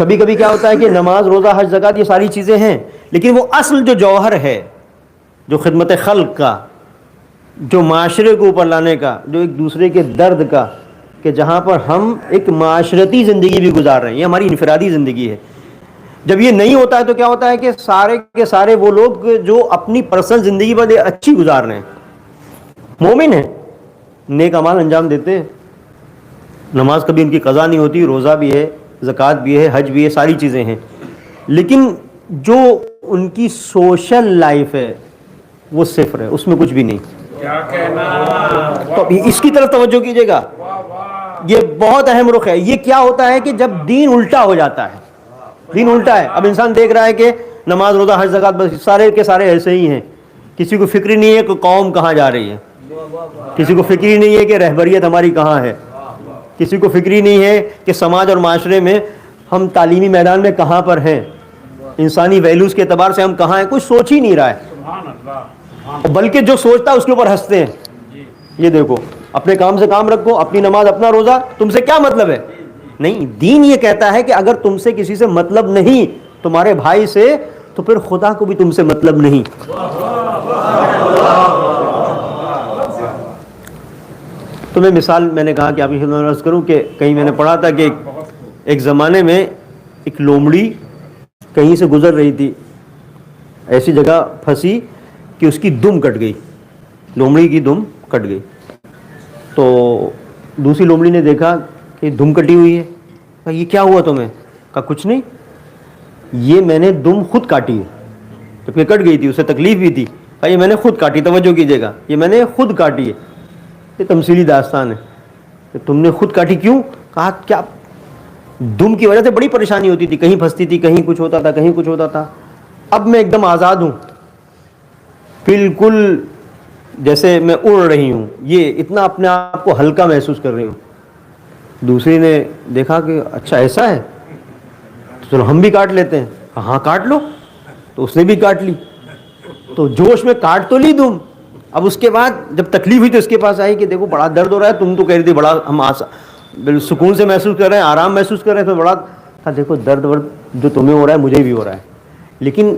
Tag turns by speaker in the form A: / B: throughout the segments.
A: کبھی کبھی کیا ہوتا ہے کہ نماز، روزہ، حج، زکوٰۃ یہ ساری چیزیں ہیں، لیکن وہ اصل جو جوہر ہے، جو خدمت خلق کا، جو معاشرے کو اوپر لانے کا، جو ایک دوسرے کے درد کا، کہ جہاں پر ہم ایک معاشرتی زندگی بھی گزار رہے ہیں، یہ ہماری انفرادی زندگی ہے. جب یہ نہیں ہوتا ہے تو کیا ہوتا ہے کہ سارے کے سارے وہ لوگ جو اپنی پرسنل زندگی بڑی اچھی گزار رہے ہیں، مومن ہیں، نیک اعمال انجام دیتے ہیں، نماز کبھی ان کی قضا نہیں ہوتی، روزہ بھی ہے، زکوٰۃ بھی ہے، حج بھی ہے، ساری چیزیں ہیں، لیکن جو ان کی سوشل لائف ہے وہ صفر ہے، اس میں کچھ بھی نہیں. تو اس کی طرف توجہ کیجیے گا، یہ بہت اہم رخ ہے. یہ کیا ہوتا ہے کہ جب دین الٹا ہو جاتا ہے، دین الٹا ہے. اب انسان دیکھ رہا ہے کہ نماز، روزہ، حج، زکوٰۃ بس سارے کے سارے ایسے ہی ہیں، کسی کو فکر ہی نہیں ہے کہ قوم کہاں جا رہی ہے، کسی کو فکر ہی نہیں ہے کہ رہبریت ہماری کہاں ہے، کسی کو فکر ہی نہیں ہے کہ سماج اور معاشرے میں ہم تعلیمی میدان میں کہاں پر ہیں، انسانی ویلیوز کے اعتبار سے ہم کہاں ہیں، کوئی سوچ ہی نہیں رہا ہے، بلکہ جو سوچتا ہے اس کے اوپر ہنستے ہیں. یہ دیکھو، اپنے کام سے کام رکھو، اپنی نماز، اپنا روزہ، تم سے کیا مطلب ہے؟ نہیں، دین یہ کہتا ہے کہ اگر تم سے کسی سے مطلب نہیں، تمہارے بھائی سے، تو پھر خدا کو بھی تم سے مطلب نہیں. تو میں مثال میں نے کہا کہ آپ کی خدمت میں عرض کروں کہ کہیں میں نے پڑھا تھا کہ ایک زمانے میں ایک لومڑی کہیں سے گزر رہی تھی، ایسی جگہ پھنسی کہ اس کی دم کٹ گئی، لومڑی کی دم کٹ گئی. تو دوسری لومڑی نے دیکھا کہ دم کٹی ہوئی ہے، کہا یہ کیا ہوا تمہیں؟ کہا کچھ نہیں، یہ میں نے دم خود کاٹی ہے، جبکہ کٹ گئی تھی، اسے تکلیف بھی تھی. کہا یہ میں نے خود کاٹی، توجہ کیجیے گا، یہ میں نے خود کاٹی ہے. یہ تمثیلی داستان ہے کہ تم نے خود کاٹی، کیوں؟ کہا کیا دم کی وجہ سے بڑی پریشانی ہوتی تھی، کہیں پھنستی تھی، کہیں کچھ ہوتا تھا، کہیں کچھ ہوتا تھا. اب میں ایک دم آزاد ہوں، بالکل جیسے میں اڑ رہی ہوں، یہ اتنا اپنے آپ کو ہلکا محسوس کر رہی ہوں. دوسری نے دیکھا کہ اچھا ایسا ہے، تو چلو ہم بھی کاٹ لیتے ہیں. ہاں کاٹ لو. تو اس نے بھی کاٹ لی، تو جوش میں کاٹ تو لی دم. اب اس کے بعد جب تکلیف ہوئی تو اس کے پاس آئی کہ دیکھو بڑا درد ہو رہا ہے، تم تو کہہ رہی تھی بڑا ہم سکون سے محسوس کر رہے ہیں، آرام محسوس کر رہے ہیں، تو بڑا تھا. دیکھو درد ورد جو تمہیں ہو رہا ہے مجھے بھی ہو رہا ہے، لیکن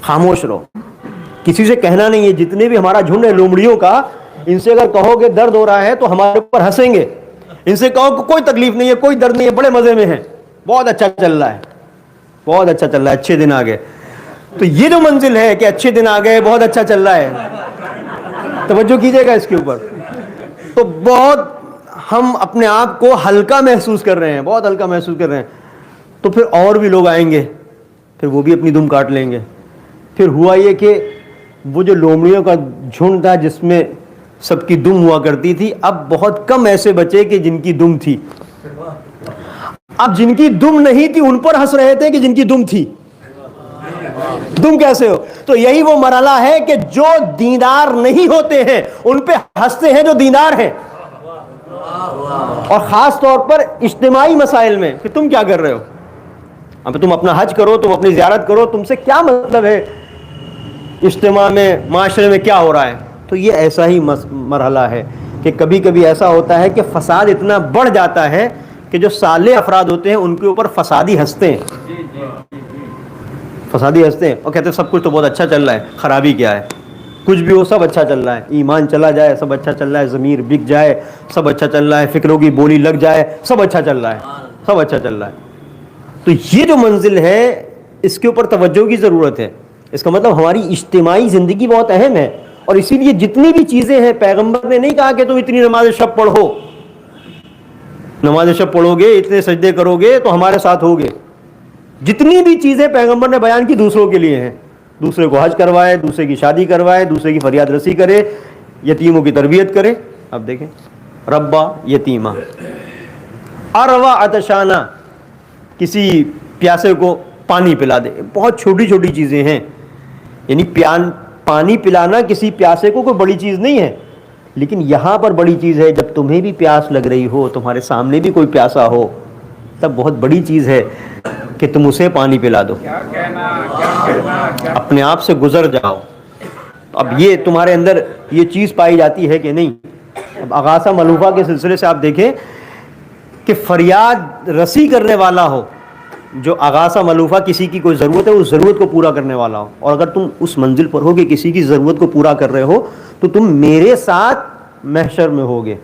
A: خاموش رہو، کسی سے کہنا نہیں ہے. جتنے بھی ہمارا جھنڈ ہے لومڑیوں کا، ان سے اگر کہو کہ درد ہو رہا ہے تو ہمارے اوپر ہنسیں گے. ان سے کہو کہ کوئی تکلیف نہیں ہے، کوئی درد نہیں ہے، بڑے مزے میں ہیں، بہت اچھا چل رہا ہے، بہت اچھا چل رہا ہے، اچھے دن آ گئے. تو یہ جو منزل ہے کہ اچھے دن آ گئے، بہت اچھا چل رہا ہے، توجہ کیجیے گا اس کے اوپر. تو بہت ہم اپنے آپ کو ہلکا محسوس کر رہے ہیں، بہت ہلکا محسوس کر رہے ہیں. تو پھر اور بھی لوگ آئیں گے، پھر وہ بھی اپنی دم کاٹ لیں گے. پھر ہوا یہ کہ وہ جو لومڑیوں کا جھنڈ تھا جس میں سب کی دم ہوا کرتی تھی، اب بہت کم ایسے بچے کہ جن کی دم تھی. اب جن کی دم نہیں تھی ان پر ہنس رہے تھے کہ جن کی دم تھی. دم کیسے ہو؟ تو یہی وہ مرحلہ ہے کہ جو دیندار نہیں ہوتے ہیں ان پہ ہنستے ہیں جو دیندار ہیں. اور خاص طور پر اجتماعی مسائل میں کہ تم کیا کر رہے ہو، اب تم اپنا حج کرو، تم اپنی زیارت کرو، تم سے کیا مطلب ہے اجتماع میں، معاشرے میں کیا ہو رہا ہے. تو یہ ایسا ہی مرحلہ ہے کہ کبھی کبھی ایسا ہوتا ہے کہ فساد اتنا بڑھ جاتا ہے کہ جو صالح افراد ہوتے ہیں ان کے اوپر فسادی ہنستے ہیں، فسادی ہنستے ہیں اور کہتے ہیں سب کچھ تو بہت اچھا چل رہا ہے، خرابی کیا ہے، کچھ بھی ہو سب اچھا چل رہا ہے، ایمان چلا جائے سب اچھا چل رہا ہے، ضمیر بک جائے سب اچھا چل رہا ہے، فکروں کی بولی لگ جائے سب اچھا چل رہا ہے، سب اچھا چل رہا ہے. تو یہ جو منزل ہے اس کے اوپر توجہ کی ضرورت ہے. اس کا مطلب ہماری اجتماعی زندگی بہت اہم ہے، اور اسی لیے جتنی بھی چیزیں ہیں پیغمبر نے نہیں کہا کہ تم اتنی نماز شب پڑھو، نماز شب پڑھو گے، اتنے سجدے کرو گے تو ہمارے ساتھ ہوگے. جتنی بھی چیزیں پیغمبر نے بیان کی دوسروں کے لیے ہیں، دوسرے کو حج کروائے، دوسرے کی شادی کروائے، دوسرے کی فریاد رسی کرے، یتیموں کی تربیت کرے. اب دیکھیں ربا یتیمہ، اروا عطشانہ، کسی پیاسے کو پانی پلا دے. بہت چھوٹی چھوٹی چیزیں ہیں، یعنی پانی پلانا کسی پیاسے کو کوئی بڑی چیز نہیں ہے، لیکن یہاں پر بڑی چیز ہے جب تمہیں بھی پیاس لگ رہی ہو، تمہارے سامنے بھی کوئی پیاسا ہو، تب بہت بڑی چیز ہے کہ تم اسے پانی پلا دو، اپنے آپ سے گزر جاؤ. اب یہ تمہارے اندر یہ چیز پائی جاتی ہے کہ نہیں. اب اغاثہ ملوفہ کے سلسلے سے آپ دیکھیں کہ فریاد رسی کرنے والا ہو جو اغاثہ ملوفہ کسی کی کوئی ضرورت ہے اس ضرورت کو پورا کرنے والا ہوں، اور اگر تم اس منزل پر ہوگے کسی کی ضرورت کو پورا کر رہے ہو تو تم میرے ساتھ محشر میں ہوگے.